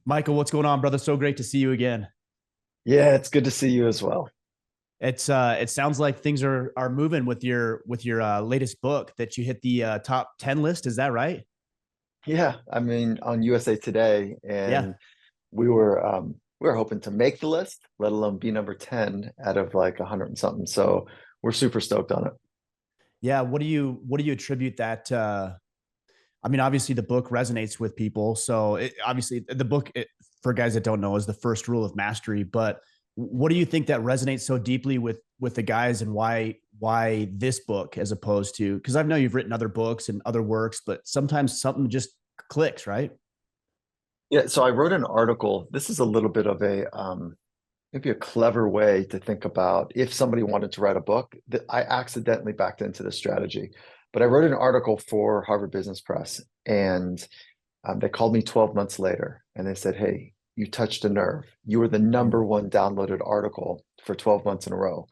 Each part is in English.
Michael, what's going on, brother? So great to see you again. Yeah, it's good to see you as well. It sounds like things are moving with your latest book that you hit the top 10 list. Is that right? Yeah, I mean on USA Today, Yeah. and we were hoping to make the list, let alone be number 10 out of like 100 and something. So we're super stoked on it. Yeah. What do you attribute that I mean, obviously the book resonates with people. So obviously the book for guys that don't know is the first rule of mastery, but what do you think that resonates so deeply with the guys, and why this book as opposed to, because I know you've written other books and other works, but sometimes something just clicks, right? Yeah, so I wrote an article. This is a little bit of a maybe a clever way to think about if somebody wanted to write a book that I accidentally backed into the strategy. But I wrote an article for Harvard Business Press, and they called me 12 months later and they said, "Hey, you touched a nerve. You were the number one downloaded article for 12 months in a row."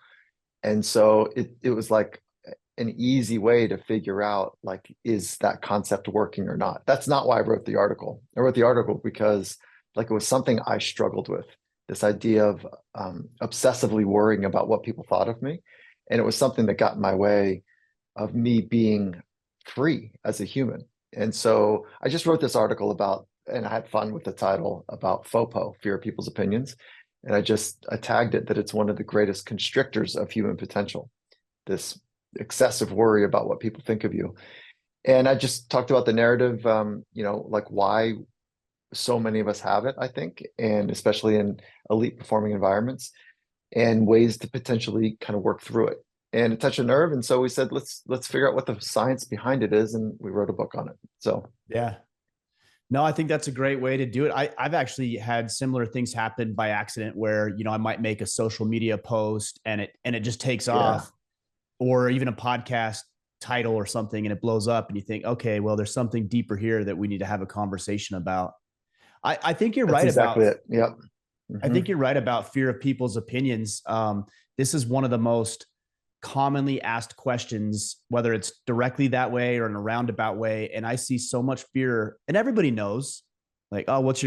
And so it was like an easy way to figure out, like, is that concept working or not? That's not why I wrote the article. I wrote the article because like it was something I struggled with, this idea of obsessively worrying about what people thought of me. And it was something that got in my way of me being free as a human. And so I just wrote this article about, and I had fun with the title, about FOPO, fear of people's opinions. And I tagged it that it's one of the greatest constrictors of human potential, this excessive worry about what people think of you. And I just talked about the narrative, like why so many of us have it, I think, and especially in elite performing environments, and ways to potentially kind of work through it. And it touched a nerve, and so we said, let's figure out what the science behind it is, and we wrote a book on it. So Yeah. No, I think that's a great way to do it. I've actually had similar things happen by accident where, I might make a social media post and it just takes yeah, off, or even a podcast title or something, and it blows up and you think, okay, well, there's something deeper here that we need to have a conversation about. I think you're that's right exactly about it. Yep. I Hmm. think you're right about fear of people's opinions. This is one of the most commonly asked questions, whether it's directly that way or in a roundabout way. And I see so much fear, and everybody knows, like, oh, what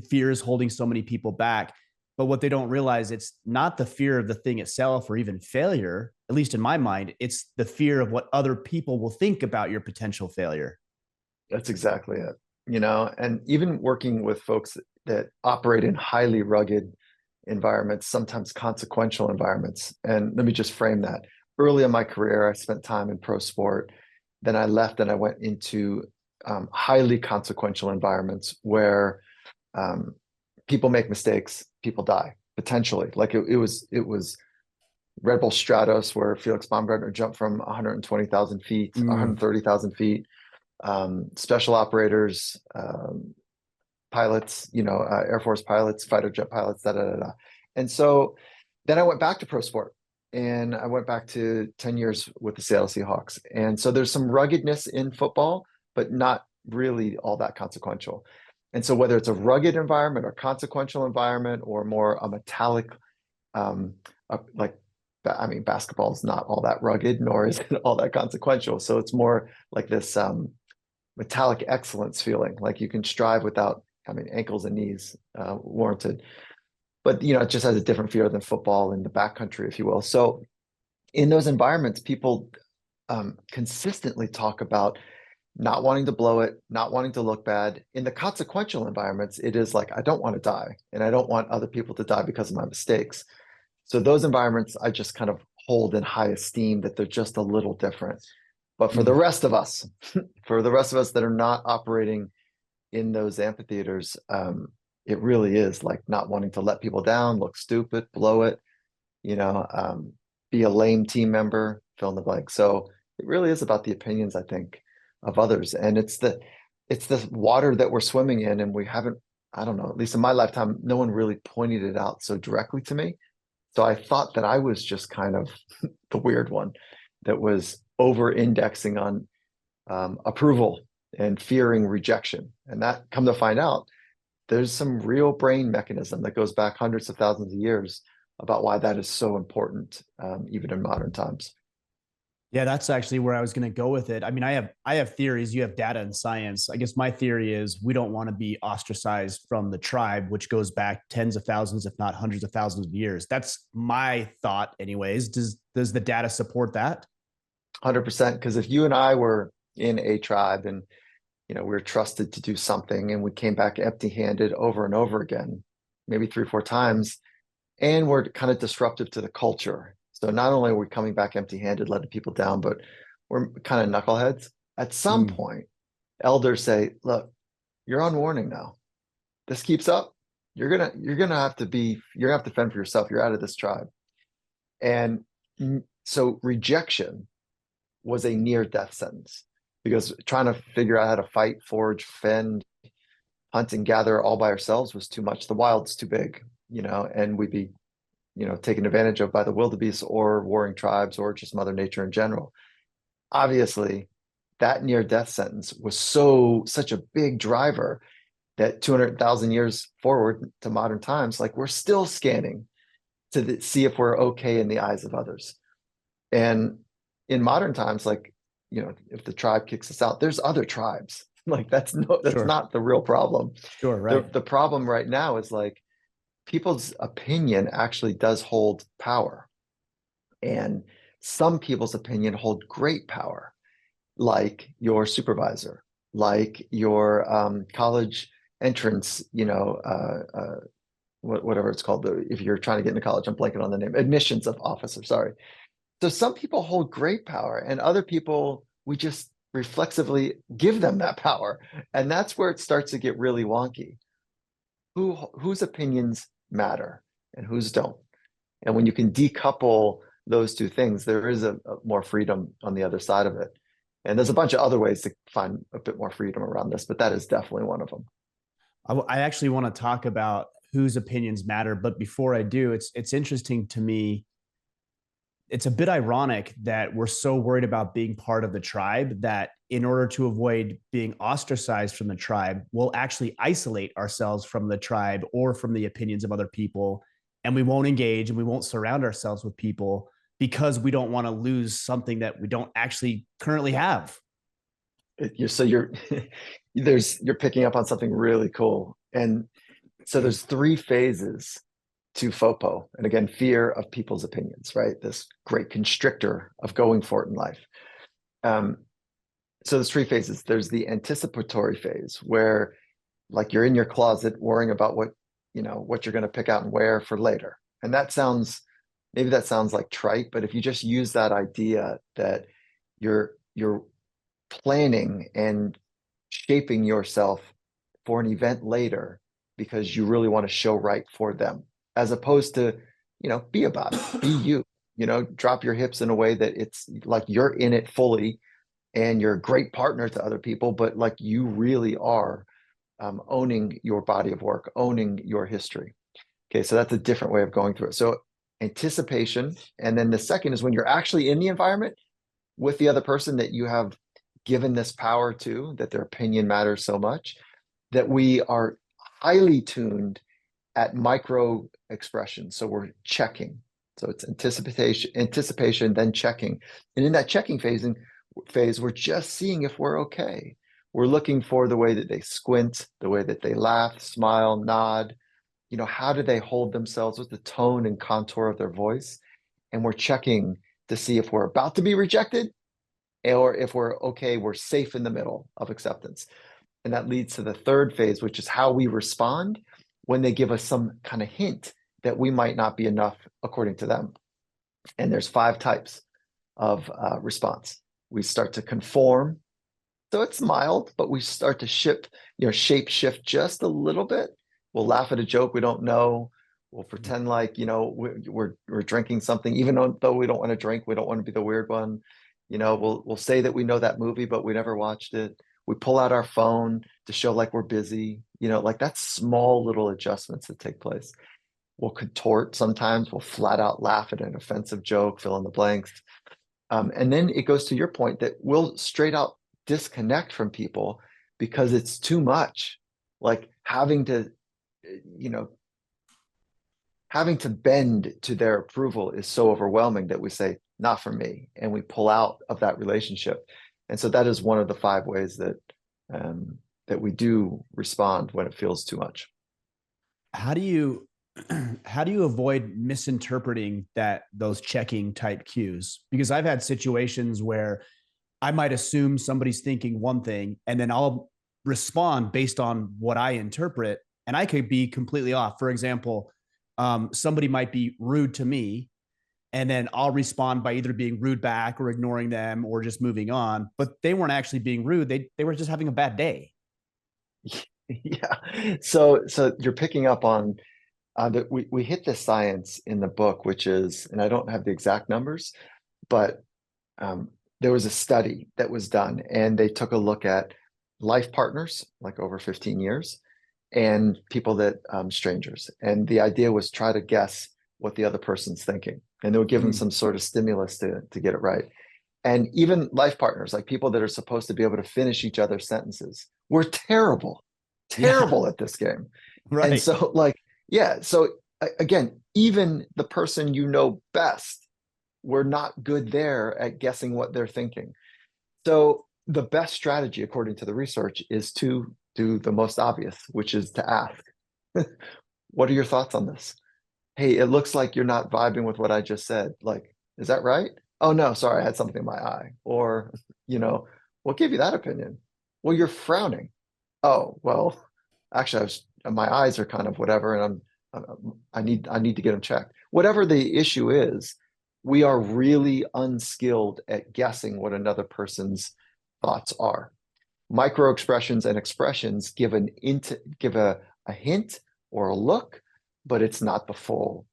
fear is holding so many people back. But what they don't realize, it's not the fear of the thing itself or even failure, at least in my mind, it's the fear of what other people will think about your potential failure. That's exactly it. And even working with folks that operate in highly rugged environments, sometimes consequential environments. And let me just frame that. Early in my career, I spent time in pro sport. Then I left and I went into highly consequential environments where um, people make mistakes, people die potentially. Like it was Red Bull Stratos, where Felix Baumgartner jumped from 120,000 feet, Mm, 130,000 feet. Special operators, pilots, Air Force pilots, fighter jet pilots, da da da da. And so then I went back to pro sport, and I went back to 10 years with the Seattle Seahawks. And so there's some ruggedness in football, but not really all that consequential. And so whether it's a rugged environment or consequential environment or more a metallic, um, like, I mean, basketball is not all that rugged, nor is it all that consequential. So it's more like this metallic excellence feeling, like you can strive without, I mean, ankles and knees warranted. But it just has a different feel than football in the backcountry, if you will. So in those environments, people consistently talk about not wanting to blow it, not wanting to look bad. In the consequential environments, it is like, I don't want to die, and I don't want other people to die because of my mistakes. So those environments, I just kind of hold in high esteem, that they're just a little different. But for the mm. rest of us, for the rest of us that are not operating in those amphitheaters, it really is like not wanting to let people down, look stupid, blow it, you know, um, be a lame team member, fill in the blank. So it really is about the opinions, I think, of others, and it's the water that we're swimming in, and we haven't. I don't know. At least in my lifetime, no one really pointed it out so directly to me. So I thought that I was just kind of the weird one that was over indexing on approval and fearing rejection. And that, come to find out, there's some real brain mechanism that goes back hundreds of thousands of years about why that is so important, even in modern times. Yeah, that's actually where I was going to go with it. I mean, I have theories, you have data and science. I guess my theory is we don't want to be ostracized from the tribe, which goes back tens of thousands, if not hundreds of thousands of years. That's my thought anyways. Does the data support that? 100%. Because if you and I were in a tribe and we were trusted to do something and we came back empty-handed over and over again, maybe 3 or 4 times, and we're kind of disruptive to the culture. So not only are we coming back empty-handed, letting people down, but we're kind of knuckleheads. At some Mm, point, elders say, look, you're on warning now. This keeps up, you're gonna have to fend for yourself. You're out of this tribe. And so rejection was a near death sentence because trying to figure out how to fight, forage, fend, hunt, and gather all by ourselves was too much. The wild's too big, and we'd be, taken advantage of by the wildebeest or warring tribes or just Mother Nature in general. Obviously, that near death sentence was such a big driver that 200,000 years forward to modern times, like we're still scanning see if we're okay in the eyes of others. And in modern times, like, if the tribe kicks us out, there's other tribes. Like that's sure, not the real problem. sure, The right, the problem right now is like people's opinion actually does hold power. And some people's opinion hold great power, like your supervisor, like your college entrance, whatever it's called. If you're trying to get into college, I'm blanking on the name, admissions of officer, sorry. So some people hold great power, and other people, we just reflexively give them that power. And that's where it starts to get really wonky. Whose opinions matter and whose don't? And when you can decouple those two things, there is a more freedom on the other side of it. And there's a bunch of other ways to find a bit more freedom around this, but that is definitely one of them. I actually want to talk about whose opinions matter, but before I do, it's interesting to me. It's a bit ironic that we're so worried about being part of the tribe that in order to avoid being ostracized from the tribe, we'll actually isolate ourselves from the tribe or from the opinions of other people. And we won't engage and we won't surround ourselves with people because we don't want to lose something that we don't actually currently have. You're you're picking up on something really cool. And so there's 3 phases to FOPO. And again, fear of people's opinions, right? This great constrictor of going for it in life. Um, so there's 3 phases. There's the anticipatory phase where like you're in your closet worrying about what you're going to pick out and wear for later. And maybe that sounds like trite, but if you just use that idea that you're planning and shaping yourself for an event later because you really want to show right for them, as opposed to, be about it, be you, drop your hips in a way that it's like you're in it fully and you're a great partner to other people, but like you really are owning your body of work, owning your history. Okay, so that's a different way of going through it. So anticipation. And then the second is when you're actually in the environment with the other person that you have given this power to, that their opinion matters so much, that we are highly tuned at micro expressions. So we're checking. So it's anticipation, then checking. And in that checking phase, we're just seeing if we're okay. We're looking for the way that they squint, the way that they laugh, smile, nod. How do they hold themselves? What's the tone and contour of their voice? And we're checking to see if we're about to be rejected or if we're okay, we're safe in the middle of acceptance. And that leads to the third phase, which is how we respond when they give us some kind of hint that we might not be enough according to them. And there's 5 types of response. We start to conform. So it's mild, but we start to shape shift just a little bit. We'll laugh at a joke we don't know. We'll pretend like, we're drinking something, even though we don't want to drink. We don't want to be the weird one. We'll say that we know that movie, but we never watched it. We pull out our phone to show like we're busy. Like that's small little adjustments that take place. We'll contort sometimes. We'll flat out laugh at an offensive joke, fill in the blanks. And then it goes to your point that we'll straight out disconnect from people because it's too much. Like having to bend to their approval is so overwhelming that we say, not for me. And we pull out of that relationship. And so that is one of the 5 ways that that we do respond when it feels too much. How do you avoid misinterpreting those checking type cues? Because I've had situations where I might assume somebody's thinking one thing, and then I'll respond based on what I interpret, and I could be completely off. For example, somebody might be rude to me, and then I'll respond by either being rude back or ignoring them or just moving on. But they weren't actually being rude. They were just having a bad day. Yeah. So you're picking up on that we hit the science in the book, which is, and I don't have the exact numbers, but there was a study that was done, and they took a look at life partners, like over 15 years, and people that strangers. And the idea was try to guess what the other person's thinking. And they would give them some sort of stimulus to get it right. And even life partners, like people that are supposed to be able to finish each other's sentences, were terrible at this game. Right. And so so again, even the person you know best, we're not good there at guessing what they're thinking. So the best strategy, according to the research, is to do the most obvious, which is to ask, what are your thoughts on this? Hey, it looks like you're not vibing with what I just said. Like, is that right? Oh no, sorry, I had something in my eye. Or, what gave you that opinion? Well, you're frowning. Oh, well, actually, my eyes are kind of whatever, and I need to get them checked. Whatever the issue is, we are really unskilled at guessing what another person's thoughts are. Micro expressions and expressions give a hint or a look, but it's not the full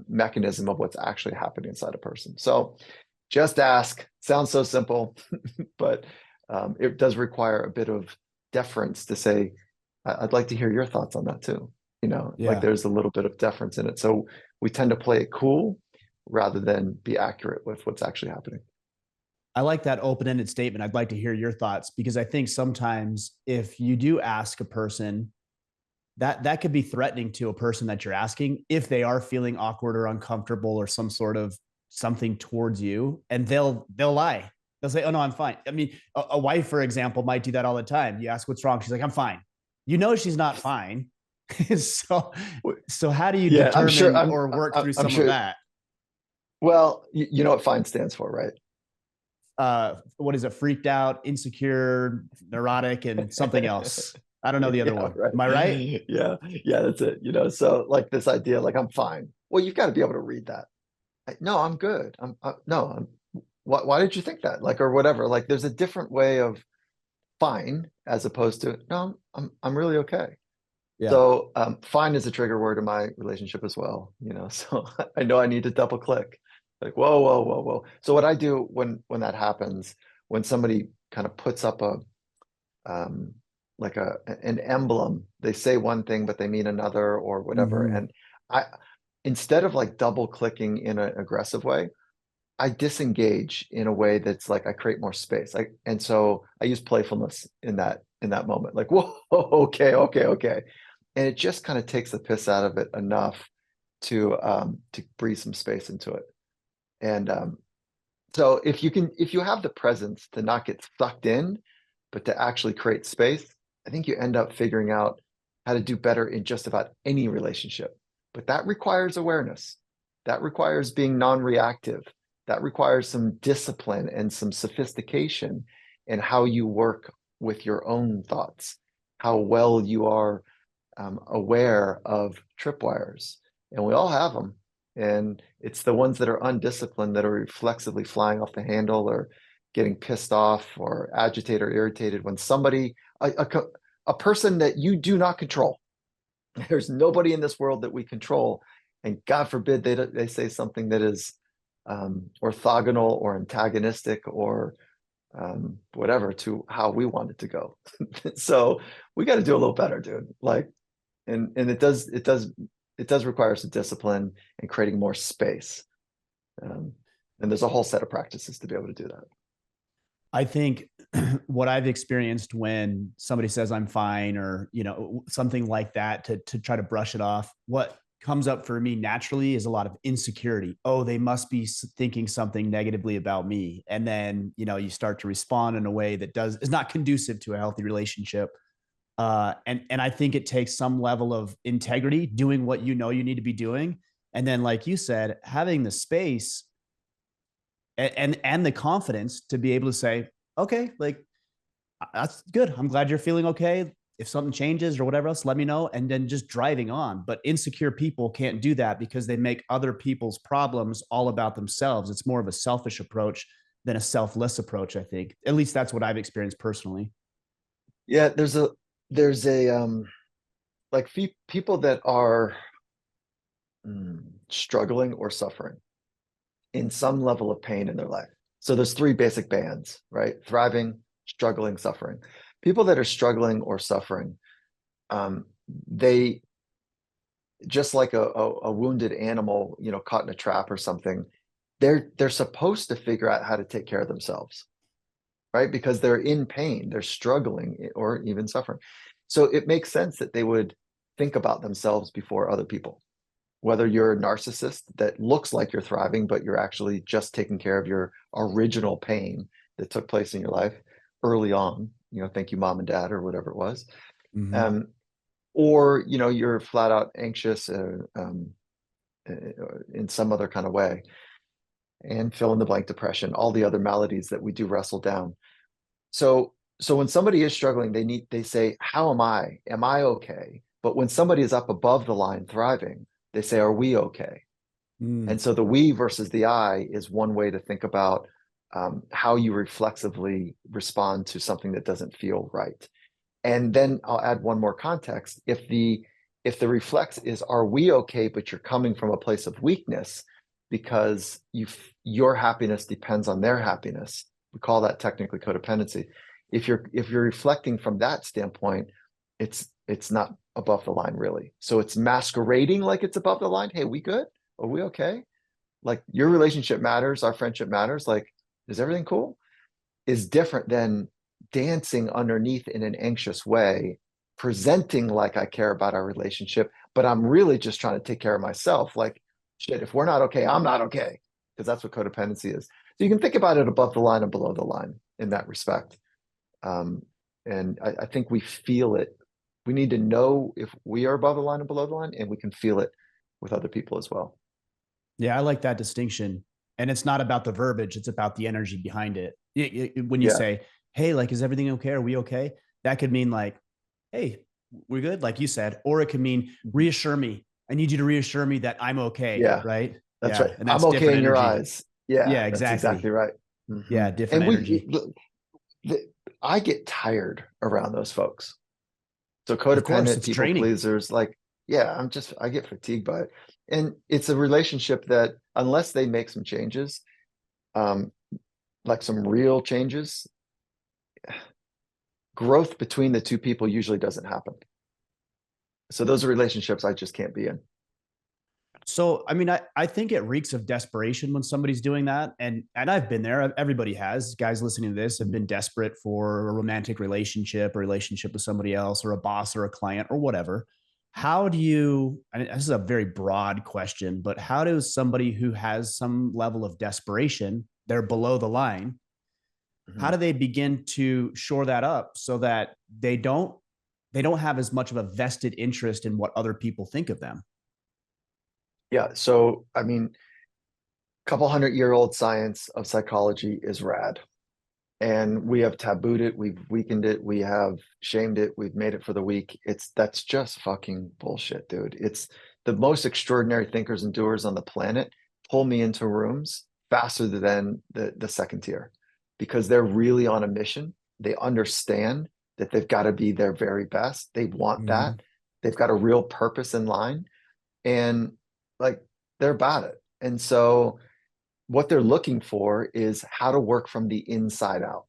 mechanism of what's actually happening inside a person. So just ask. Sounds so simple, but it does require a bit of deference to say, I'd like to hear your thoughts on that too. Like there's a little bit of deference in it. So we tend to play it cool rather than be accurate with what's actually happening. I like that open-ended statement. I'd like to hear your thoughts, because I think sometimes if you do ask a person, that could be threatening to a person that you're asking if they are feeling awkward or uncomfortable or some sort of something towards you, and they'll lie. They'll say, "Oh no, I'm fine." I mean, a wife, for example, might do that all the time. You ask what's wrong, she's like, "I'm fine." She's not fine. so how do you determine or work through some of that? Well, you know what FINE stands for, right? What is it? Freaked out, insecure, neurotic, and something else. I don't know the other one. Right. Am I right? Yeah, that's it. So like this idea, like I'm fine. Well, you've got to be able to read that. No, I'm good. Why did you think that? Like, or whatever. Like, there's a different way of fine as opposed to no, I'm really okay. Yeah. So fine is a trigger word in my relationship as well. So I know I need to double click. Like, whoa. So what I do when that happens, when somebody kind of puts up like an emblem, they say one thing but they mean another or whatever, and I, instead of like double clicking in an aggressive way, I disengage in a way that's like I create more space. And so I use playfulness in that moment. Like, whoa, okay, and it just kind of takes the piss out of it enough to breathe some space into it. And so if you have the presence to not get sucked in, but to actually create space, I think you end up figuring out how to do better in just about any relationship. But that requires awareness. That requires being non-reactive. That requires some discipline and some sophistication in how you work with your own thoughts, how well you are aware of tripwires. And we all have them. And it's the ones that are undisciplined that are reflexively flying off the handle or getting pissed off or agitated or irritated when somebody, a person that you do not control. There's nobody in this world that we control. And God forbid they say something that is orthogonal or antagonistic or whatever to how we want it to go. So we got to do a little better, dude. Like, and it does require some discipline and creating more space. And there's a whole set of practices to be able to do that. I think what I've experienced when somebody says I'm fine or, something like that to try to brush it off, comes up for me naturally is a lot of insecurity. Oh, they must be thinking something negatively about me. And then, you start to respond in a way that is not conducive to a healthy relationship. And I think it takes some level of integrity, doing what you need to be doing. And then, like you said, having the space and the confidence to be able to say, okay, like, that's good. I'm glad you're feeling okay. If something changes or whatever else, let me know. And then just driving on. But insecure people can't do that because they make other people's problems all about themselves. It's more of a selfish approach than a selfless approach, I think. At least that's what I've experienced personally. Yeah, there's like people that are struggling or suffering in some level of pain in their life. So there's three basic bands, right? Thriving, struggling, suffering. People that are struggling or suffering, they, just like a wounded animal, caught in a trap or something, they're supposed to figure out how to take care of themselves, right? Because they're in pain, they're struggling or even suffering. So it makes sense that they would think about themselves before other people. Whether you're a narcissist that looks like you're thriving, but you're actually just taking care of your original pain that took place in your life early on, thank you, mom and dad, or whatever it was. Mm-hmm. Or, you're flat out anxious in some other kind of way, and fill in the blank depression, all the other maladies that we do wrestle down. So when somebody is struggling, they say, how am I? Am I okay? But when somebody is up above the line thriving, they say, are we okay? And so the we versus the I is one way to think about how you reflexively respond to something that doesn't feel right. And then I'll add one more context. If the reflex is, are we okay, but you're coming from a place of weakness because your happiness depends on their happiness. We call that technically codependency. If you're reflecting from that standpoint, it's not above the line, really. So it's masquerading like it's above the line. Hey, we good? Are we okay? Like, your relationship matters, our friendship matters. Like, is everything cool? Is different than dancing underneath in an anxious way, presenting like I care about our relationship, but I'm really just trying to take care of myself. Like, shit, if we're not okay, I'm not okay. Because that's what codependency is. So you can think about it above the line and below the line in that respect. And I think we feel it. We need to know if we are above the line and below the line, and we can feel it with other people as well. Yeah, I like that distinction. And it's not about the verbiage, it's about the energy behind it. When you Yeah. say, hey, like, is everything okay? Are we okay? That could mean like, hey, we're good, like you said. Or it could mean, reassure me. I need you to reassure me that I'm okay. Yeah. Right. That's Yeah. right. And I'm that's okay different in your energy. eyes. Yeah, Yeah, that's exactly exactly. right. Yeah, And different energy. I get tired around those folks. So Of course, codependent, it's people draining. pleasers, like, yeah, I get fatigued by it. And it's a relationship that, unless they make some changes, um, like some real changes, growth between the two people usually doesn't happen. So those are relationships I just can't be in. So, I mean, I think it reeks of desperation when somebody's doing that. And I've been there. Everybody has. Guys listening to this have been desperate for a romantic relationship, a relationship with somebody else, or a boss or a client or whatever. How do you, and this is a very broad question, but how does somebody who has some level of desperation, they're below the line, how do they begin to shore that up so that they don't have as much of a vested interest in what other people think of them? Yeah. So, I mean, couple 100-year-old science of psychology is rad. And we have tabooed it, we've weakened it, we have shamed it, we've made it for the weak. That's just fucking bullshit, dude. It's the most extraordinary thinkers and doers on the planet pull me into rooms faster than the second tier, because they're really on a mission. They understand that they've got to be their very best. They want that. They've got a real purpose in line, and like, they're about it. And so what they're looking for is how to work from the inside out.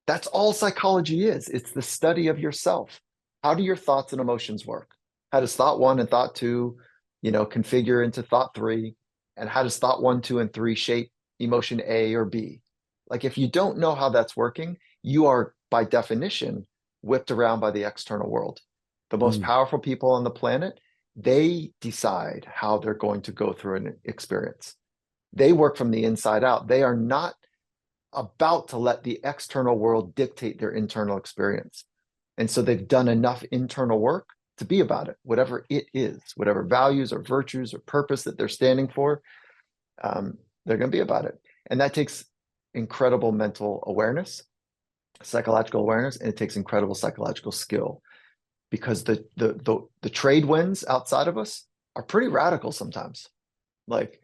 That's all psychology is. It's the study of yourself. How do your thoughts and emotions work? How does thought one and thought two, configure into thought three? And how does thought one, two, and three shape emotion A or B? Like, if you don't know how that's working, you are by definition whipped around by the external world. The most powerful people on the planet, they decide how they're going to go through an experience. They work from the inside out. They are not about to let the external world dictate their internal experience. And so they've done enough internal work to be about it, whatever it is, whatever values or virtues or purpose that they're standing for, they're going to be about it. And that takes incredible mental awareness, psychological awareness, and it takes incredible psychological skill, because the trade winds outside of us are pretty radical sometimes. Like,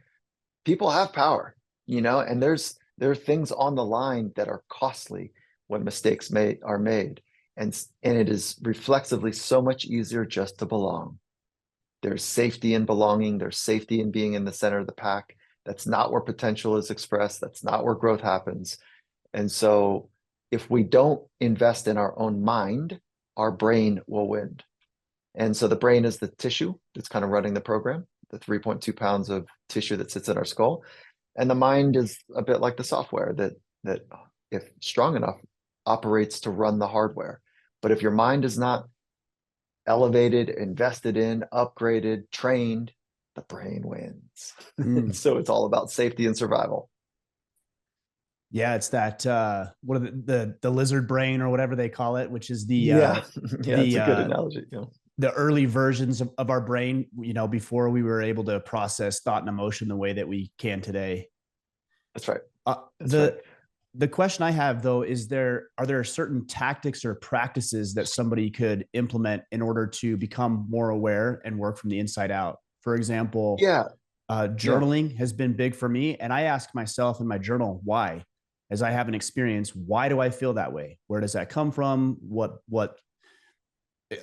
people have power, and there are things on the line that are costly when mistakes are made. And it is reflexively so much easier just to belong. There's safety in belonging. There's safety in being in the center of the pack. That's not where potential is expressed. That's not where growth happens. And so if we don't invest in our own mind, our brain will win. And so the brain is the tissue that's kind of running the program, the 3.2 pounds of tissue that sits in our skull. And the mind is a bit like the software that if strong enough, operates to run the hardware. But if your mind is not elevated, invested in, upgraded, trained, the brain wins. So it's all about safety and survival. Yeah, it's that what are the lizard brain or whatever they call it, which is the it's a good analogy. The early versions of our brain, before we were able to process thought and emotion the way that we can today. That's right. The question I have, though, is are there certain tactics or practices that somebody could implement in order to become more aware and work from the inside out? For example, journaling has been big for me. And I ask myself in my journal, why? As I have an experience, why do I feel that way? Where does that come from? What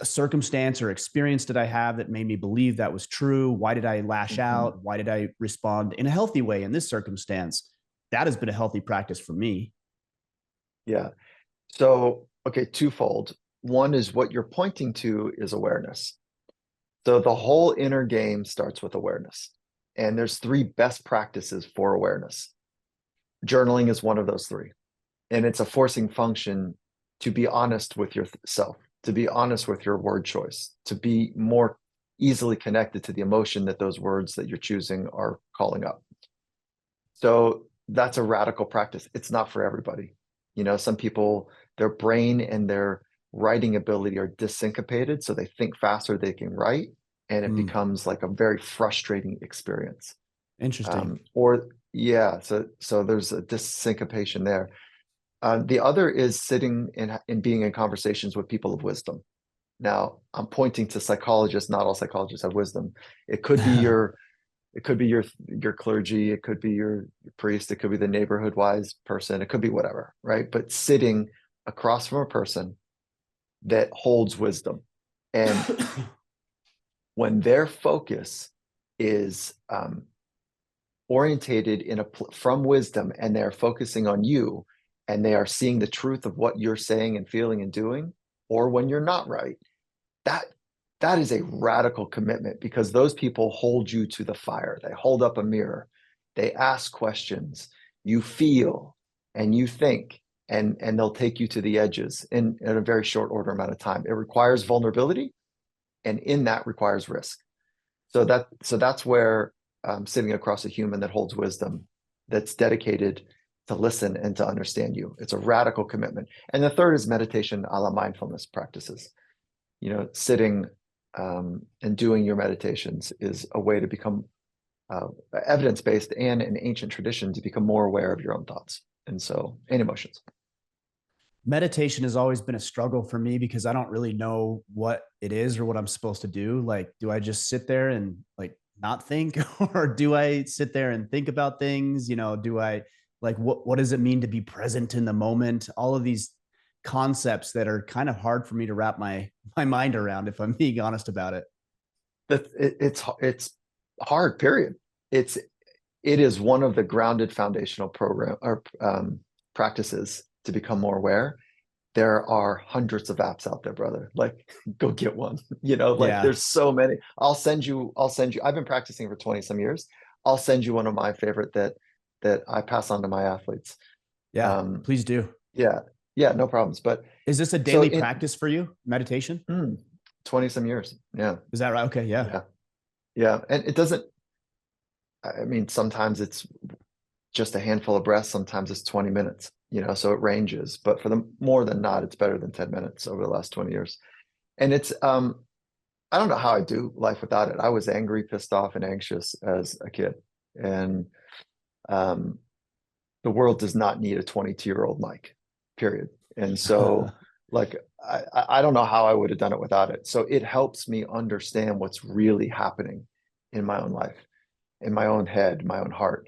circumstance or experience did I have that made me believe that was true? Why did I lash out? Why did I respond in a healthy way in this circumstance? That has been a healthy practice for me. Yeah. So, okay, twofold. One is what you're pointing to is awareness. So the whole inner game starts with awareness. And there's 3 best practices for awareness. Journaling is one of those 3. And it's a forcing function to be honest with yourself, to be honest with your word choice, to be more easily connected to the emotion that those words that you're choosing are calling up. So that's a radical practice. It's not for everybody. Some people, their brain and their writing ability are desyncopated, so they think faster they can write, and it becomes like a very frustrating experience. Interesting. So there's a dissyncopation there. The other is sitting and being in conversations with people of wisdom. Now, I'm pointing to psychologists. Not all psychologists have wisdom. It could be your clergy, it could be your priest, it could be the neighborhood wise person, it could be whatever, right? But sitting across from a person that holds wisdom, and when their focus is orientated from wisdom, and they're focusing on you, and they are seeing the truth of what you're saying and feeling and doing, or when you're not right, that is a radical commitment, because those people hold you to the fire. They hold up a mirror. They ask questions. You feel and you think, and they'll take you to the edges in a very short order amount of time. It requires vulnerability, and in that requires risk. So that's where sitting across a human that holds wisdom, that's dedicated to listen and to understand you. It's a radical commitment. And the third is meditation a la mindfulness practices. Sitting and doing your meditations is a way to become evidence-based, and an ancient tradition to become more aware of your own thoughts and emotions. Meditation has always been a struggle for me, because I don't really know what it is or what I'm supposed to do. Like, do I just sit there and not think, or do I sit there and think about things? Do I what does it mean to be present in the moment? All of these concepts that are kind of hard for me to wrap my mind around, if I'm being honest about it. It's hard, period. It is one of the grounded foundational practices to become more aware. There are hundreds of apps out there, brother. Go get one. There's so many. I'll send you. I've been practicing for 20 some years. I'll send you one of my favorite that I pass on to my athletes. Yeah, please do. Yeah, no problems. But is this a daily practice for you, meditation? 20 some years. Yeah. Is that right? Okay. Yeah. Yeah. And it doesn't, I mean, sometimes it's just a handful of breaths, sometimes it's 20 minutes, so it ranges. But for the more than not, it's better than 10 minutes over the last 20 years. And it's I don't know how I do life without it. I was angry, pissed off, and anxious as a kid. And um the world does not need a 22-year-old Mike, period. And so like I don't know how I would have done it without it. So it helps me understand what's really happening in my own life, in my own head, my own heart.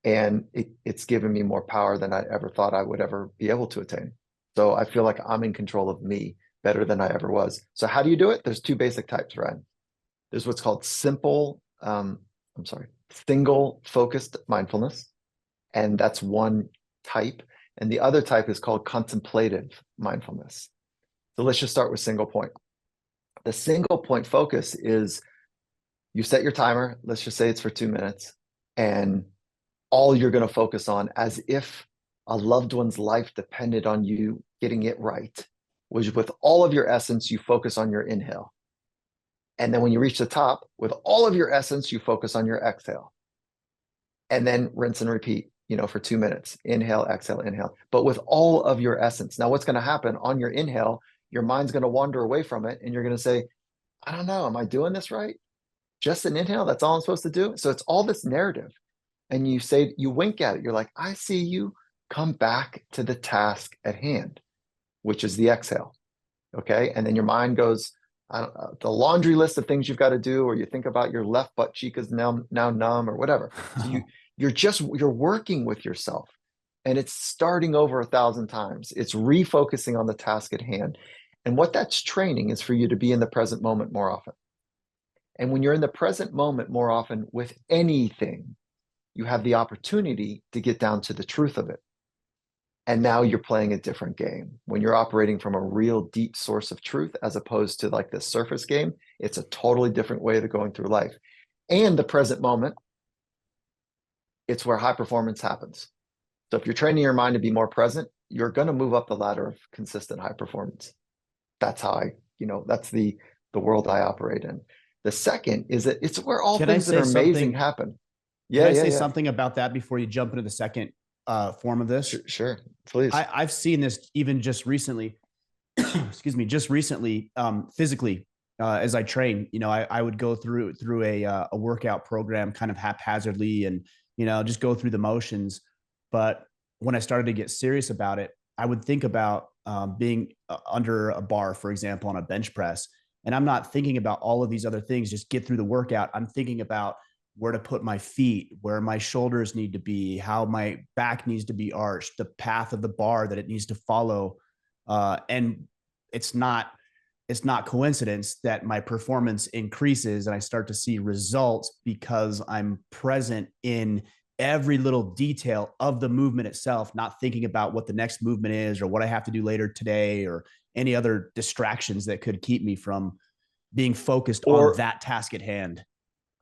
And it's given me more power than I ever thought I would ever be able to attain. So I feel like I'm in control of me better than I ever was. So how do you do it? There's two basic types, Ryan. There's what's called single focused mindfulness. And that's one type. And the other type is called contemplative mindfulness. So let's just start with single point. The single point focus is you set your timer, let's just say it's for 2 minutes, and all you're going to focus on, as if a loved one's life depended on you getting it right, was with all of your essence, you focus on your inhale. And then when you reach the top, with all of your essence, you focus on your exhale. And then rinse and repeat, for 2 minutes. Inhale, exhale, inhale. But with all of your essence. Now, what's going to happen on your inhale, your mind's going to wander away from it. And you're going to say, I don't know, am I doing this right? Just an inhale, that's all I'm supposed to do. So it's all this narrative. And you wink at it. You're like, I see you. Come back to the task at hand, which is the exhale. Okay. And then your mind goes, the laundry list of things you've got to do, or you think about your left butt cheek is now numb or whatever. So you're working with yourself, and it's starting over 1,000 times. It's refocusing on the task at hand. And what that's training is for you to be in the present moment more often. And when you're in the present moment more often with anything, you have the opportunity to get down to the truth of it. And now you're playing a different game. When you're operating from a real deep source of truth, as opposed to like this surface game, it's a totally different way of going through life. And the present moment, it's where high performance happens. So if you're training your mind to be more present, you're going to move up the ladder of consistent high performance. That's how that's the world I operate in. The second is that it's where all things that are amazing happen. Can I say something about that before you jump into the second form of this? Sure, please. I've seen this even just recently, excuse me, physically, as I train. I would go through a workout program kind of haphazardly and, just go through the motions. But when I started to get serious about it, I would think about being under a bar, for example, on a bench press. And I'm not thinking about all of these other things, just get through the workout. I'm thinking about where to put my feet, where my shoulders need to be, how my back needs to be arched, the path of the bar that it needs to follow. And it's not coincidence that my performance increases and I start to see results because I'm present in every little detail of the movement itself, not thinking about what the next movement is or what I have to do later today or any other distractions that could keep me from being focused on that task at hand.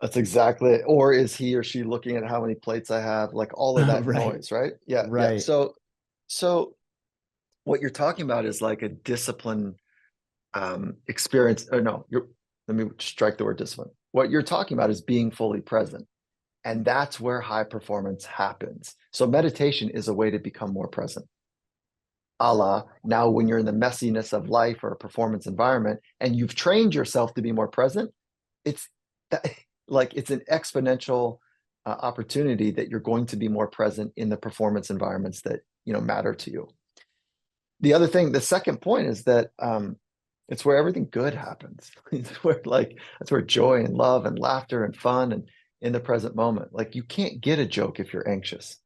That's exactly it. Or is he or she looking at how many plates I have? Like all of that Right. noise, right? Yeah. Right. Yeah. So what you're talking about is like a discipline experience. Or no, let me strike the word discipline. What you're talking about is being fully present. And that's where high performance happens. So meditation is a way to become more present. Now when you're in the messiness of life or a performance environment and you've trained yourself to be more present, it's that, like it's an exponential opportunity that you're going to be more present in the performance environments that matter to you. The second point is that it's where everything good happens. That's where joy and love and laughter and fun and in the present moment. Like you can't get a joke if you're anxious.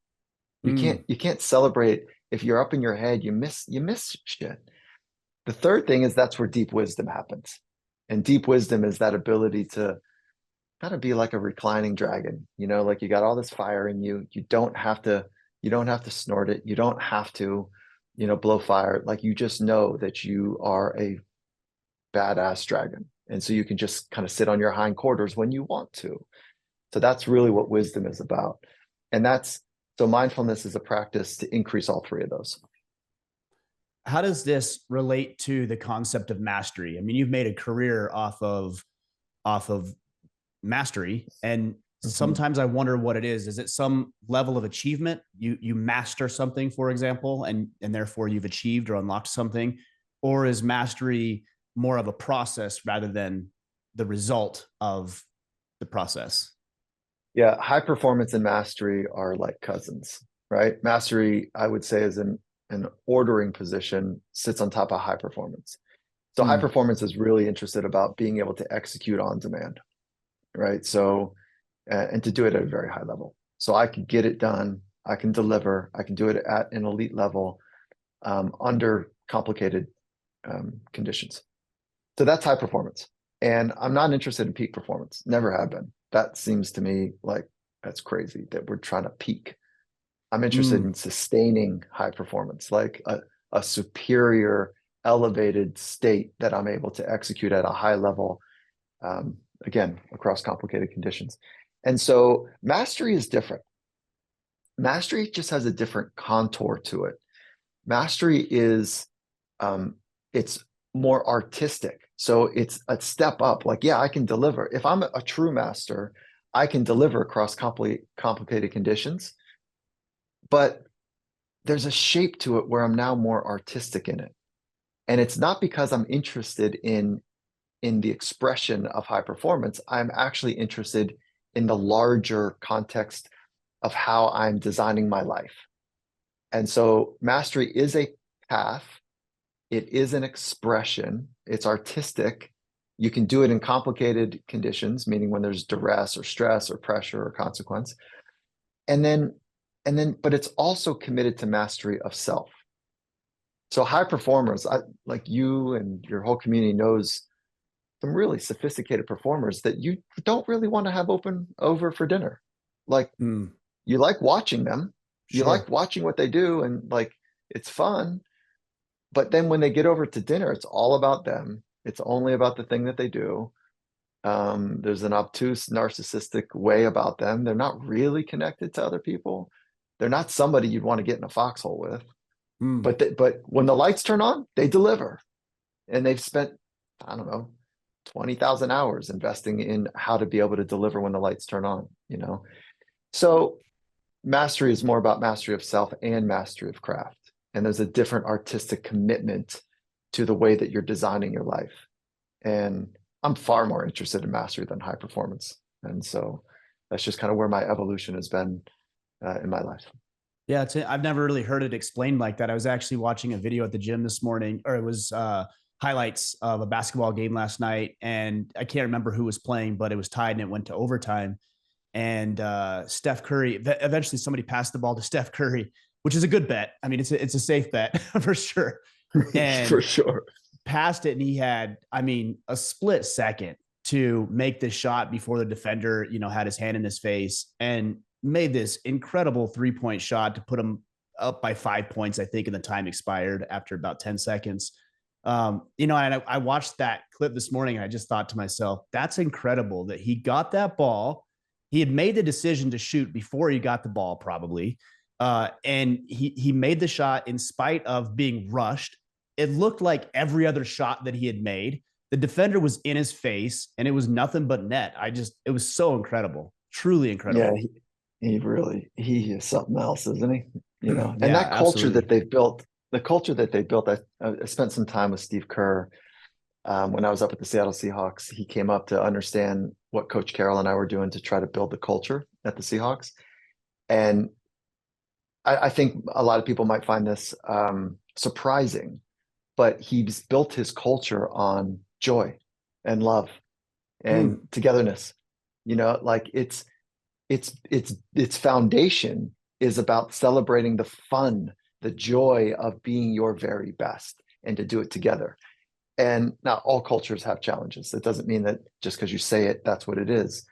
You can't celebrate if you're up in your head. You miss shit. The third thing is that's where deep wisdom happens. And deep wisdom is that ability to kind of be like a reclining dragon, like you got all this fire in you. You don't have to snort it. You don't have to, blow fire. Like you just know that you are a badass dragon. And so you can just kind of sit on your hindquarters when you want to. So that's really what wisdom is about. And so mindfulness is a practice to increase all three of those. How does this relate to the concept of mastery? I mean, you've made a career off of mastery. And sometimes I wonder what it is. Is it some level of achievement? You master something, for example, and therefore you've achieved or unlocked something, or is mastery more of a process rather than the result of the process? Yeah, high performance and mastery are like cousins, right? Mastery, I would say, is an ordering position, sits on top of high performance. So high performance is really interested about being able to execute on demand, right? So, and to do it at a very high level. So I can get it done, I can deliver, I can do it at an elite level under complicated conditions. So that's high performance. And I'm not interested in peak performance, never have been. That seems to me like that's crazy that we're trying to peak. I'm interested in sustaining high performance, like a superior, elevated state that I'm able to execute at a high level, again, across complicated conditions. And so mastery is different. Mastery just has a different contour to it. Mastery is, it's more artistic. So it's a step up. Like, yeah, I can deliver. If I'm a true master, I can deliver across complicated conditions. But there's a shape to it where I'm now more artistic in it. And it's not because I'm interested in the expression of high performance. I'm actually interested in the larger context of how I'm designing my life. And so mastery is a path. It is an expression. It's artistic. You can do it in complicated conditions, meaning when there's duress or stress or pressure or consequence. And then, but it's also committed to mastery of self. So high performers, like you and your whole community knows some really sophisticated performers that you don't really want to have over for dinner. Like you like watching them, you like watching what they do, and like it's fun. But then when they get over to dinner, it's all about them. It's only about the thing that they do. There's an obtuse, narcissistic way about them. They're not really connected to other people. They're not somebody you'd want to get in a foxhole with. But when the lights turn on, they deliver. And they've spent, I don't know, 20,000 hours investing in how to be able to deliver when the lights turn on, you know? So mastery is more about mastery of self and mastery of craft. And there's a different artistic commitment to the way that you're designing your life. And I'm far more interested in mastery than high performance. And so that's just kind of where my evolution has been in my life. Yeah, I've never really heard it explained like that. I was actually watching a video at the gym this morning, or it was highlights of a basketball game last night. And I can't remember who was playing, but it was tied and it went to overtime. And Steph Curry, eventually somebody passed the ball to Steph Curry, which is a good bet. I mean, it's a safe bet for sure. And for sure. Passed it, and he had, I mean, a split second to make this shot before the defender, had his hand in his face and made this incredible 3-point shot to put him up by 5 points, I think, and the time expired after about 10 seconds. And I watched that clip this morning and I just thought to myself, that's incredible that he got that ball. He had made the decision to shoot before he got the ball, probably. And he made the shot in spite of being rushed. It looked like every other shot that he had made. The defender was in his face and it was nothing but net. It was so incredible, truly incredible. Yeah, he is something else, isn't he? And Yeah, that culture absolutely. that they've built, I spent some time with Steve Kerr when I was up at the Seattle Seahawks. He came up to understand what Coach Carroll and I were doing to try to build the culture at the Seahawks. And I think a lot of people might find this surprising, but he's built his culture on joy and love and togetherness. Like its foundation is about celebrating the fun, the joy of being your very best and to do it together. And not all cultures have challenges. It doesn't mean that just because you say it, that's what it is.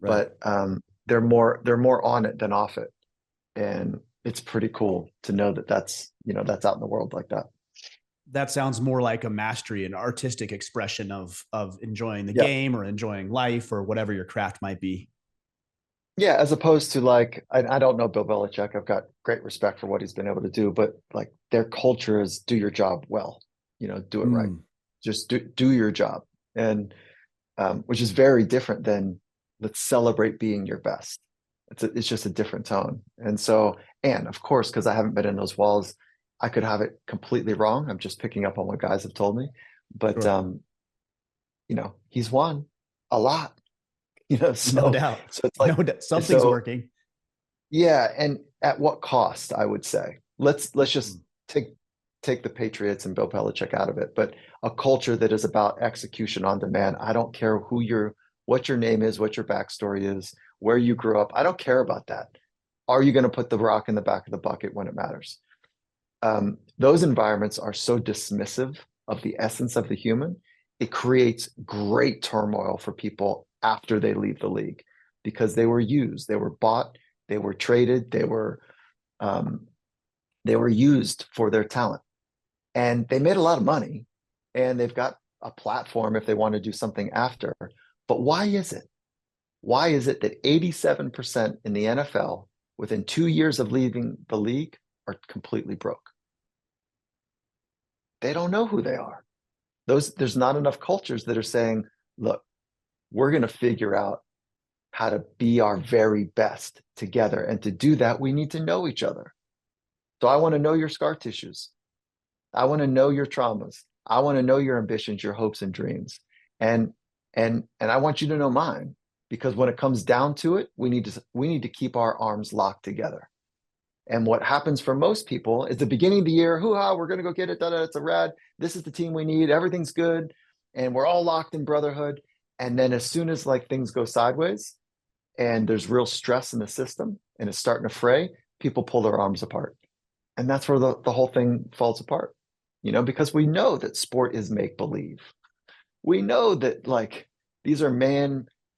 Right. But they're more on it than off it. And it's pretty cool to know that that's out in the world like that. That sounds more like a mastery, an artistic expression of enjoying the game or enjoying life or whatever your craft might be. Yeah, as opposed to like, I don't know Bill Belichick. I've got great respect for what he's been able to do, but like their culture is do your job well, do it right. Just do your job. And which is very different than Let's celebrate being your best. It's just a different tone. And so, and of course, because I haven't been in those walls, I could have it completely wrong. I'm just picking up on what guys have told me. But Sure. he's won a lot, No doubt. so it's No like, doubt. Something's so working. yeah, and at what cost, I would say. Let's just Mm. take the Patriots and Bill Belichick out of it, but a culture that is about execution on demand. I don't care what your name is, what your backstory is, where you grew up. I don't care about that. Are you going to put the rock in the back of the bucket when it matters? Those environments are so dismissive of the essence of the human. It creates great turmoil for people after they leave the league because they were used, they were bought, they were traded, um, they were used for their talent, and they made a lot of money, and they've got a platform if they want to do something after. But why is it? Why is it that 87% in the NFL within 2 years of leaving the league are completely broke? They don't know who they are. There's not enough cultures that are saying, look, we're going to figure out how to be our very best together. And to do that, we need to know each other. So I want to know your scar tissues. I want to know your traumas. I want to know your ambitions, your hopes and dreams. And I want you to know mine, because when it comes down to it, we need to keep our arms locked together. And what happens for most people is the beginning of the year, hoo-ha, we're going to go get it. It's a rad. This is the team we need. Everything's good. And we're all locked in brotherhood. And then as soon as like things go sideways and there's real stress in the system and it's starting to fray, people pull their arms apart. And that's where the whole thing falls apart, because we know that sport is make believe. We know that like these are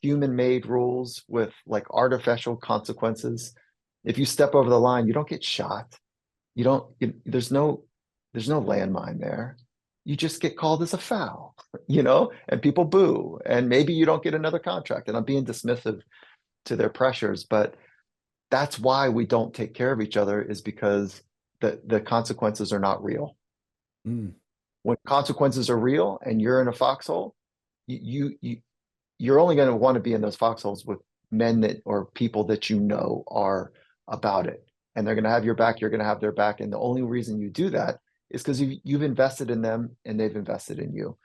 human made rules with like artificial consequences. If you step over the line, you don't get shot. There's no landmine there. You just get called as a foul, and people boo. And maybe you don't get another contract. And I'm being dismissive to their pressures, but that's why we don't take care of each other, is because the consequences are not real. Mm. When consequences are real and you're in a foxhole, you're only going to want to be in those foxholes with men or people that are about it, and they're going to have your back. You're going to have their back, and the only reason you do that is because you've invested in them and they've invested in you.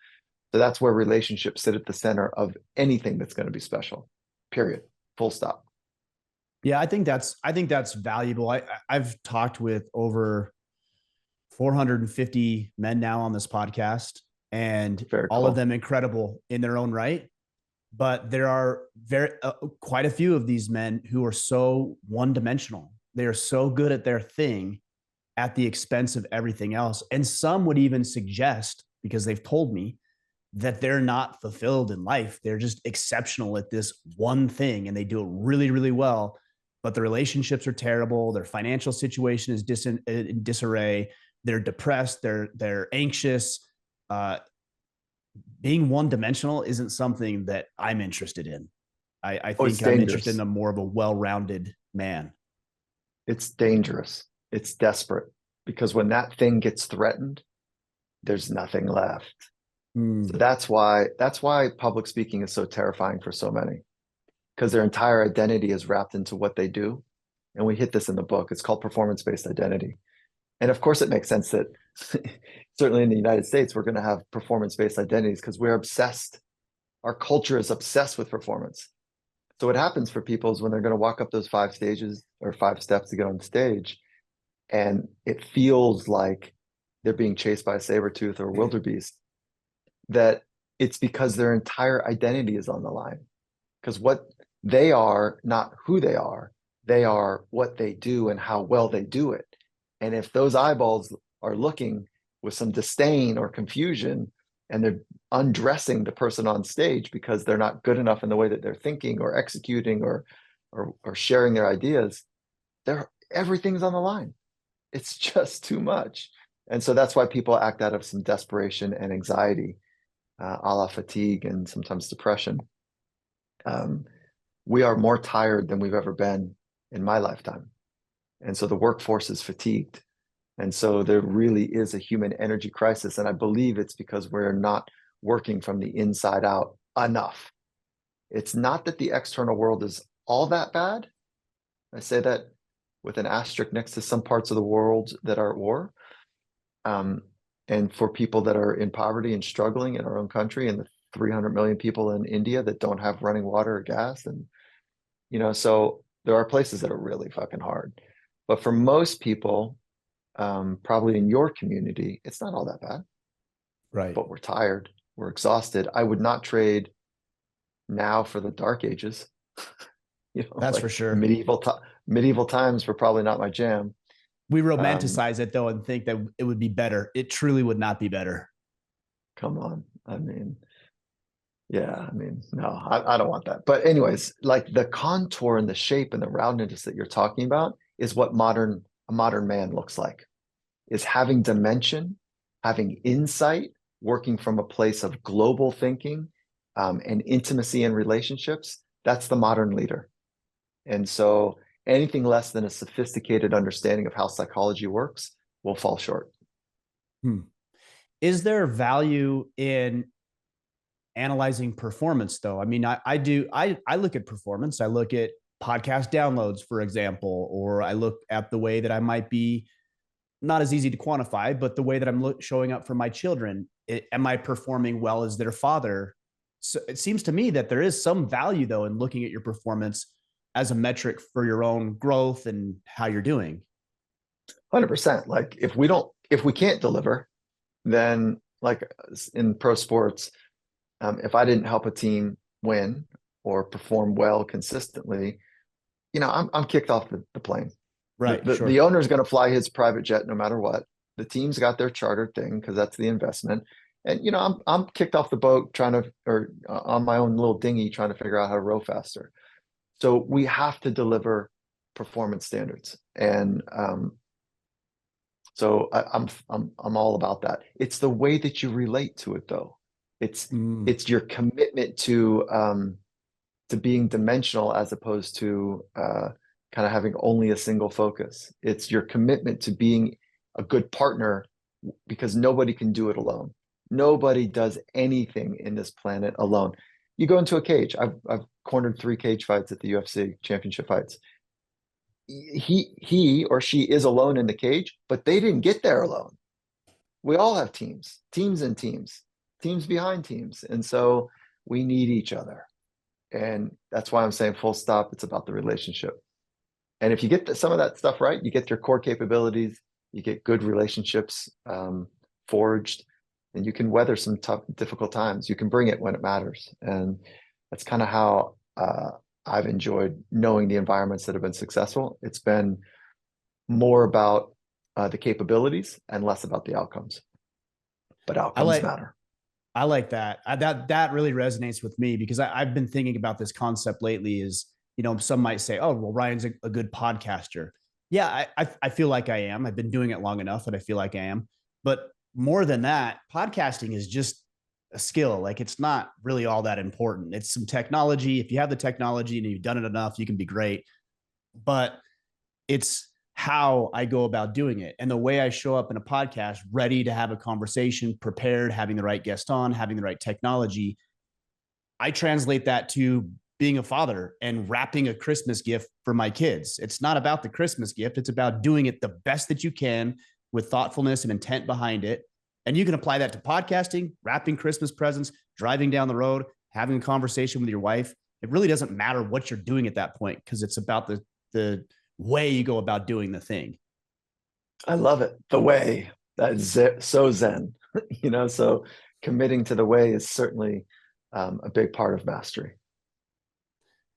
So that's where relationships sit at the center of anything that's going to be special. Period. Full stop. Yeah, I think that's valuable. I've talked with over 450 men now on this podcast, and Very all of cool. them incredible in their own right. But there are quite a few of these men who are so one dimensional. They are so good at their thing at the expense of everything else. And some would even suggest, because they've told me, that they're not fulfilled in life. They're just exceptional at this one thing and they do it really, really well. But the relationships are terrible. Their financial situation is in disarray. They're depressed. They're anxious. Being one dimensional isn't something that I'm interested in. I Oh, it's think I'm interested in dangerous. a more of a well-rounded man. It's dangerous. It's desperate, because when that thing gets threatened, there's nothing left. So Mm. that's why public speaking is so terrifying for so many, because their entire identity is wrapped into what they do. And we hit this in the book. It's called performance-based identity. And of course, it makes sense that certainly in the United States, we're going to have performance-based identities because we're obsessed. Our culture is obsessed with performance. So what happens for people is when they're going to walk up those 5 stages or 5 steps to get on stage, and it feels like they're being chased by a saber tooth or a wildebeest, that it's because their entire identity is on the line. Because what they are, not who they are what they do and how well they do it. And if those eyeballs are looking with some disdain or confusion, and they're undressing the person on stage because they're not good enough in the way that they're thinking or executing or sharing their ideas, everything's on the line. It's just too much. And so that's why people act out of some desperation and anxiety, a la fatigue and sometimes depression. We are more tired than we've ever been in my lifetime. And so the workforce is fatigued. And so there really is a human energy crisis. And I believe it's because we're not working from the inside out enough. It's not that the external world is all that bad. I say that with an asterisk next to some parts of the world that are at war. Um, and for people that are in poverty and struggling in our own country, and the 300 million people in India that don't have running water or gas. And, so there are places that are really fucking hard. But for most people, probably in your community, it's not all that bad. Right. But we're tired. We're exhausted. I would not trade now for the dark ages. That's for Like sure. medieval times were probably not my jam. We Um, romanticize it though and think that it would be better. It truly would not be better. Come on. I mean, yeah, I mean, no, I don't want that. But anyways, like the contour and the shape and the roundness that you're talking about is what a modern man looks like. Is having dimension, having insight, working from a place of global thinking, and intimacy in relationships. That's the modern leader. And so anything less than a sophisticated understanding of how psychology works will fall short. Hmm. Is there value in analyzing performance though? I mean, I look at performance. I look at podcast downloads, for example, or I look at the way that I might be not as easy to quantify, but the way that I'm showing up for my children. Am I performing well as their father? So it seems to me that there is some value though in looking at your performance as a metric for your own growth and how you're doing. 100%. Like if we can't deliver, then like in pro sports, if I didn't help a team win or perform well consistently, I'm kicked off the plane. Right, The sure. owner is going to fly his private jet no matter what. The team's got their chartered thing because that's the investment. And I'm kicked off the boat on my own little dinghy trying to figure out how to row faster. So we have to deliver performance standards, and so I'm all about that. It's the way that you relate to it, though. It's Mm. it's your commitment to being dimensional as opposed to kind of having only a single focus. It's your commitment to being a good partner because nobody can do it alone. Nobody does anything in this planet alone. You go into a cage. I've cornered 3 cage fights at the UFC championship fights. He or she is alone in the cage, but they didn't get there alone. We all have teams and teams behind teams. And so we need each other. And that's why I'm saying full stop. It's about the relationship. And if you get some of that stuff right, you get your core capabilities, you get good relationships forged, and you can weather some tough, difficult times. You can bring it when it matters. And that's kind of how I've enjoyed knowing the environments that have been successful. It's been more about the capabilities and less about the outcomes. But I outcomes like matter. I like that. That really resonates with me because I've been thinking about this concept lately. Is some might say, oh well, Ryan's a good podcaster. Yeah, I feel like I am. I've been doing it long enough that I feel like I am. But more than that, podcasting is just a skill. Like it's not really all that important. It's some technology. If you have the technology and you've done it enough, you can be great. But it's how I go about doing it and the way I show up in a podcast, ready to have a conversation, prepared, having the right guest on, having the right technology. I translate that to being a father and wrapping a Christmas gift for my kids. It's not about the Christmas gift, it's about doing it the best that you can with thoughtfulness and intent behind it. And you can apply that to podcasting, wrapping Christmas presents, driving down the road, having a conversation with your wife. It really doesn't matter what you're doing at that point because it's about the way you go about doing the thing. I love it. The way that is so zen, so committing to the way is certainly a big part of mastery.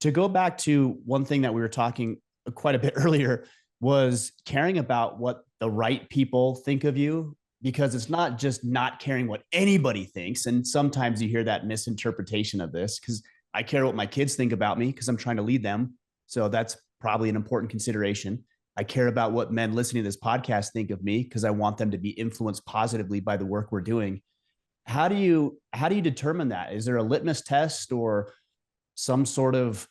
To go back to one thing that we were talking quite a bit earlier was caring about what the right people think of you, because it's not just not caring what anybody thinks. And sometimes you hear that misinterpretation of this because I care what my kids think about me because I'm trying to lead them. So that's probably an important consideration. I care about what men listening to this podcast think of me because I want them to be influenced positively by the work we're doing. How do you determine that? Is there a litmus test or some sort of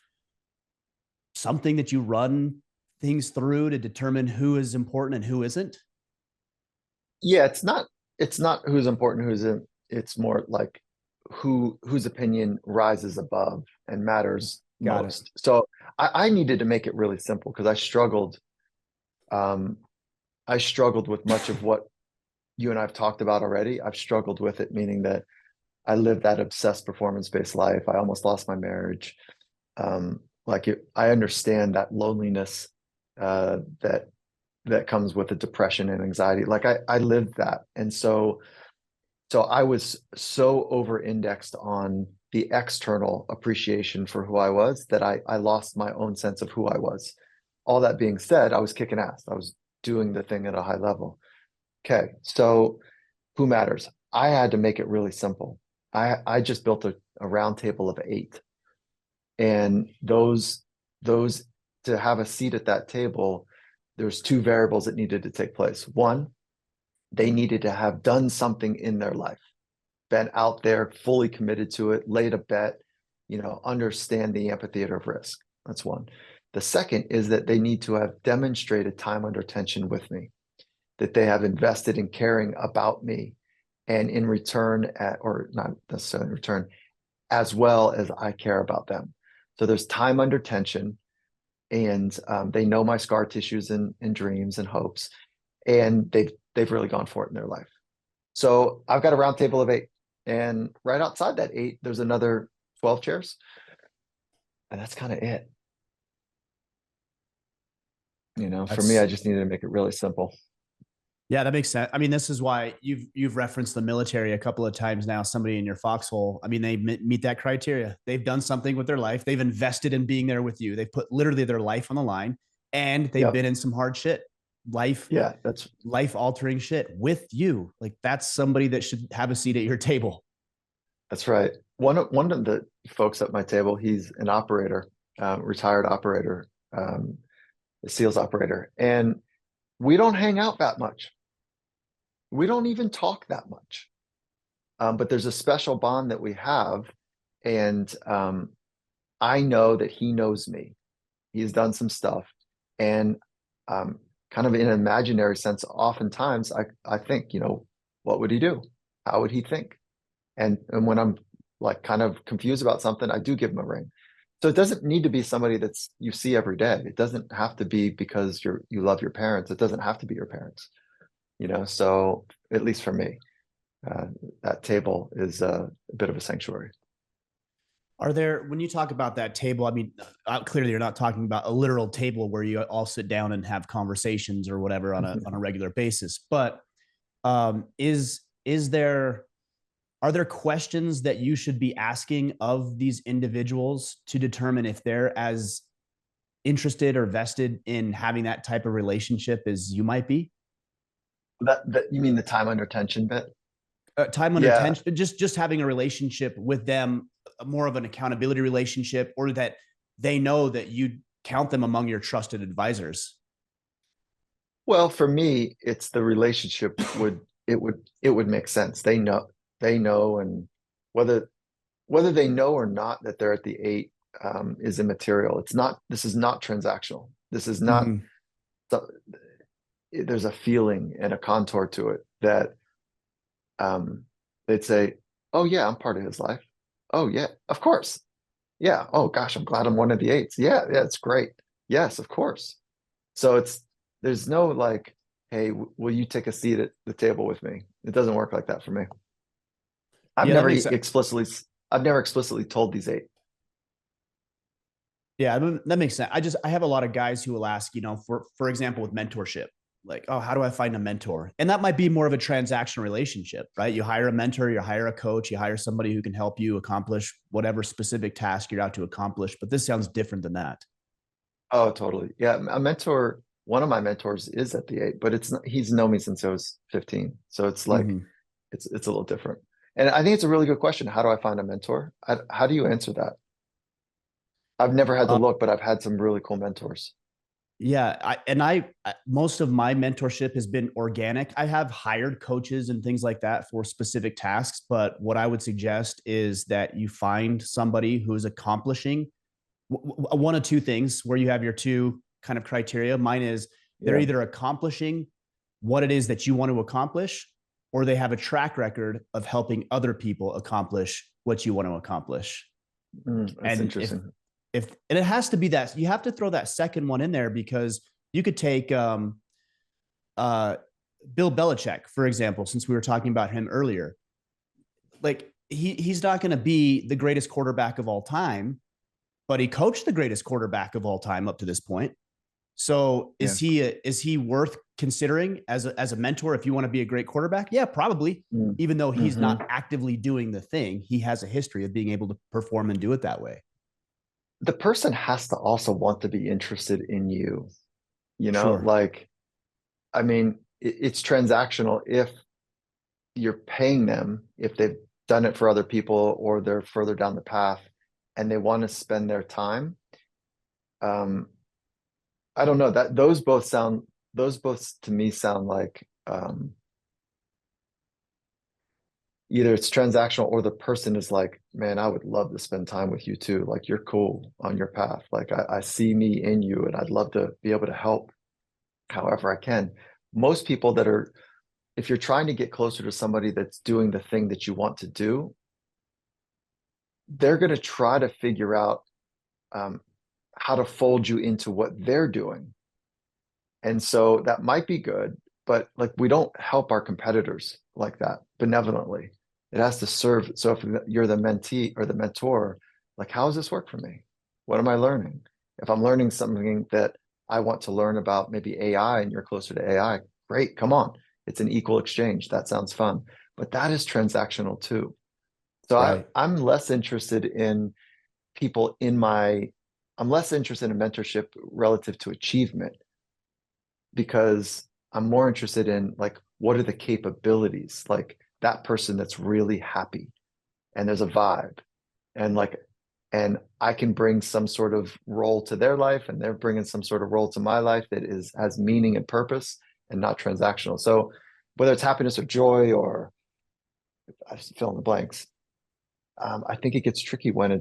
something that you run things through to determine who is important and who isn't? Yeah, it's not who's important, who's in. It's more like whose opinion rises above and matters Got it. most. So I needed to make it really simple because um, I struggled with much of what you and I've talked about already. I've struggled with it, meaning that I lived that obsessed performance-based life. I almost lost my marriage. I understand that loneliness that comes with the depression and anxiety. Like I lived that. And so I was so over-indexed on the external appreciation for who I was that I lost my own sense of who I was. All that being said, I was kicking ass. I was doing the thing at a high level. Okay, so who matters? I had to make it really simple. I just built a round table of 8. And those to have a seat at that table, there's 2 variables that needed to take place. One, they needed to have done something in their life, been out there, fully committed to it, laid a bet, understand the amphitheater of risk. That's one. The second is that they need to have demonstrated time under tension with me, that they have invested in caring about me, and in return, or not necessarily in return, as well as I care about them. So there's time under tension, and they know my scar tissues and dreams and hopes, and they've really gone for it in their life. So I've got a round table of 8, and right outside that 8, there's another 12 chairs, and that's kind of it. For me, I just needed to make it really simple. Yeah, that makes sense. I mean, this is why you've referenced the military a couple of times now. Somebody in your foxhole. I mean, they meet that criteria. They've done something with their life. They've invested in being there with you. They've put literally their life on the line, and they've been in some hard shit, that's life altering shit with you. Like that's somebody that should have a seat at your table. That's right. One of the folks at my table, he's an operator, retired operator, a SEALs operator, and we don't hang out that much. We don't even talk that much. But there's a special bond that we have. And I know that he knows me. He's done some stuff. And kind of in an imaginary sense, oftentimes I think, what would he do? How would he think? And when I'm like kind of confused about something, I do give him a ring. So it doesn't need to be somebody that's you see every day. It doesn't have to be because you love your parents. It doesn't have to be your parents. So at least for me, that table is a bit of a sanctuary. When you talk about that table, I mean, clearly you're not talking about a literal table where you all sit down and have conversations or whatever on a regular basis, but are there questions that you should be asking of these individuals to determine if they're as interested or vested in having that type of relationship as you might be? That you mean the time under tension bit? Time under tension, just having a relationship with them, more of an accountability relationship, or that they know that you count them among your trusted advisors. Well, for me, it's the relationship would make sense. They know, and whether they know or not that they're at the 8 is immaterial. This is not transactional. This is not, there's a feeling and a contour to it that they'd say, oh yeah, I'm part of his life. Oh yeah, of course. Yeah. Oh gosh, I'm glad I'm one of the 8s. Yeah, it's great. Yes, of course. So there's no like, hey, will you take a seat at the table with me? It doesn't work like that for me. I've never explicitly told these 8. Yeah, that makes sense. I have a lot of guys who will ask, for example, with mentorship, like, oh, how do I find a mentor? And that might be more of a transactional relationship, right? You hire a mentor, you hire a coach, you hire somebody who can help you accomplish whatever specific task you're out to accomplish. But this sounds different than that. Oh, totally. Yeah. One of my mentors is at the 8, but he's known me since I was 15. So it's like, it's a little different. And I think it's a really good question. How do I find a mentor? How do you answer that? I've never had to look, but I've had some really cool mentors. Yeah, most of my mentorship has been organic. I have hired coaches and things like that for specific tasks, but what I would suggest is that you find somebody who is accomplishing one of 2 things where you have your 2 kind of criteria. Mine is they're either accomplishing what it is that you want to accomplish, or they have a track record of helping other people accomplish what you want to accomplish. That's And interesting. and it has to be that you have to throw that second one in there, because you could take Bill Belichick, for example, since we were talking about him earlier. Like he's not going to be the greatest quarterback of all time, but he coached the greatest quarterback of all time up to this point. So is he worth considering as a mentor if you want to be a great quarterback? Yeah, probably. Even though he's not actively doing the thing, he has a history of being able to perform and do it that way. The person has to also want to be interested in you, Sure. like, I mean, it's transactional if you're paying them, if they've done it for other people or they're further down the path and they want to spend their time. I don't know, that those both to me sound like either it's transactional or the person is like, man, I would love to spend time with you too. Like, you're cool on your path. Like, I see me in you and I'd love to be able to help however I can. Most people that are, if you're trying to get closer to somebody that's doing the thing that you want to do, they're going to try to figure out how to fold you into what they're doing. And so that might be good, but like, we don't help our competitors like that benevolently. It has to serve. So if you're the mentee or the mentor, like, how does this work for me? What am I learning? If I'm learning something that I want to learn about, maybe AI, and you're closer to AI, great, come on. It's an equal exchange. That sounds fun. But that is transactional too. So Right. I'm less interested in people I'm less interested in mentorship relative to achievement, because I'm more interested in, like, what are the capabilities? Like, that person that's really happy and there's a vibe, and I can bring some sort of role to their life and they're bringing some sort of role to my life that has meaning and purpose and not transactional. So whether it's happiness or joy, or I fill in the blanks, I think it gets tricky when I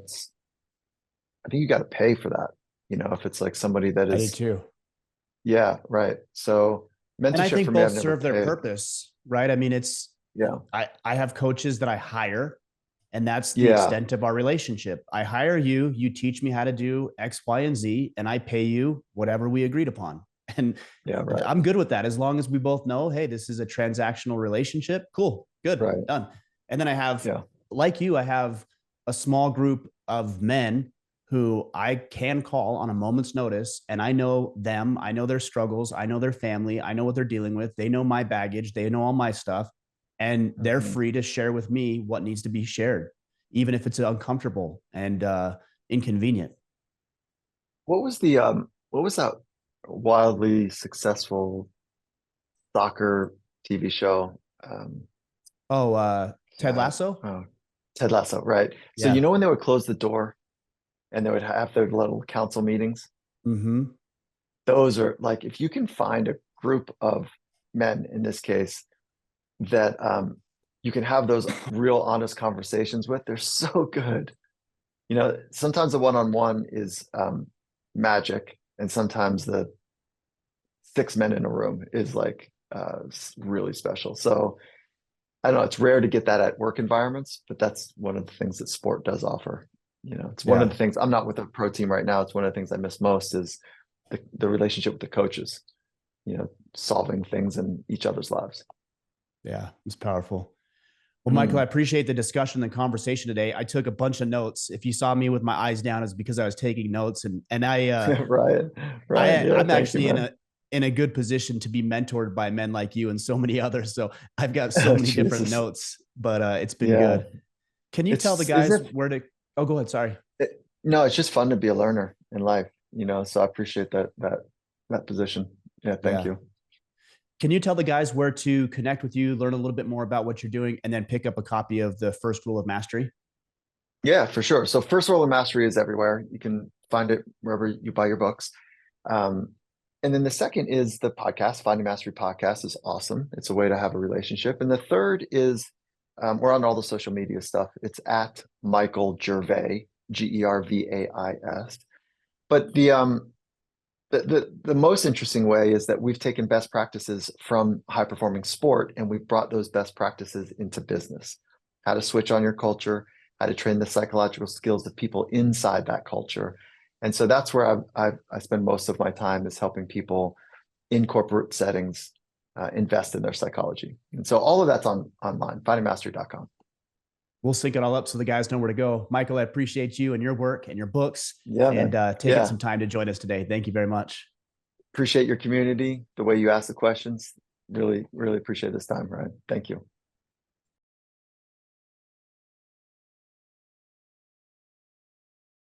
think you got to pay for that. If it's like somebody that I do is, too. yeah, right. So And I mentorship for think me, both I've never serve their paid. purpose, right? I mean, Yeah. I have coaches that I hire, and that's the Yeah. extent of our relationship. I hire you, you teach me how to do X, Y, and Z, and I pay you whatever we agreed upon. And Yeah. Right. I'm good with that as long as we both know, hey, this is a transactional relationship. Cool, good, Right. done. And then I have, Yeah. like you, I have a small group of men who I can call on a moment's notice, and I know them, I know their struggles, I know their family, I know what they're dealing with, they know my baggage, they know all my stuff, and they're free to share with me what needs to be shared, even if it's uncomfortable and inconvenient. What was that wildly successful soccer TV show? Oh, Ted God, Lasso. oh, Ted Lasso, right? So Yeah. when they would close the door and they would have their little council meetings, Mm-hmm. those are like, if you can find a group of men in this case that you can have those real honest conversations with, they're so good. Sometimes the one-on-one is magic, and sometimes the 6 men in a room is like really special. So I don't know, it's rare to get that at work environments, but that's one of the things that sport does offer. It's one of Yeah. the things. I'm not with a pro team right now. It's one of the things I miss most is the relationship with the coaches, solving things in each other's lives. Yeah. It's powerful. Well, Michael, I appreciate the discussion and conversation today. I took a bunch of notes. If you saw me with my eyes down, it's because I was taking notes, and Right. Yeah. I'm Thank you, actually man. in a good position to be mentored by men like you and so many others. So I've got so many different Jesus. notes, but it's been Yeah. good. Can you tell the Isn't guys it? where to? Oh, go ahead. Sorry. No, it's just fun to be a learner in life, so I appreciate that position. Yeah. Thank Yeah. you. Can you tell the guys where to connect with you, learn a little bit more about what you're doing, and then pick up a copy of the First Rule of Mastery? Yeah, for sure. So First Rule of Mastery is everywhere. You can find it wherever you buy your books. And then the second is the podcast. Finding Mastery podcast is awesome. It's a way to have a relationship. And the third is we're on all the social media stuff. It's at Michael Gervais, Gervais. But the most interesting way is that we've taken best practices from high performing sport and we've brought those best practices into business. How to switch on your culture, how to train the psychological skills of people inside that culture. And so that's where I spend most of my time, is helping people in corporate settings invest in their psychology. And so all of that's online, findingmastery.com. We'll sync it all up so the guys know where to go. Michael, I appreciate you and your work and your books, and taking some time to join us today. Thank you very much. Appreciate your community, the way you ask the questions. Really, really appreciate this time, Ryan. Thank you.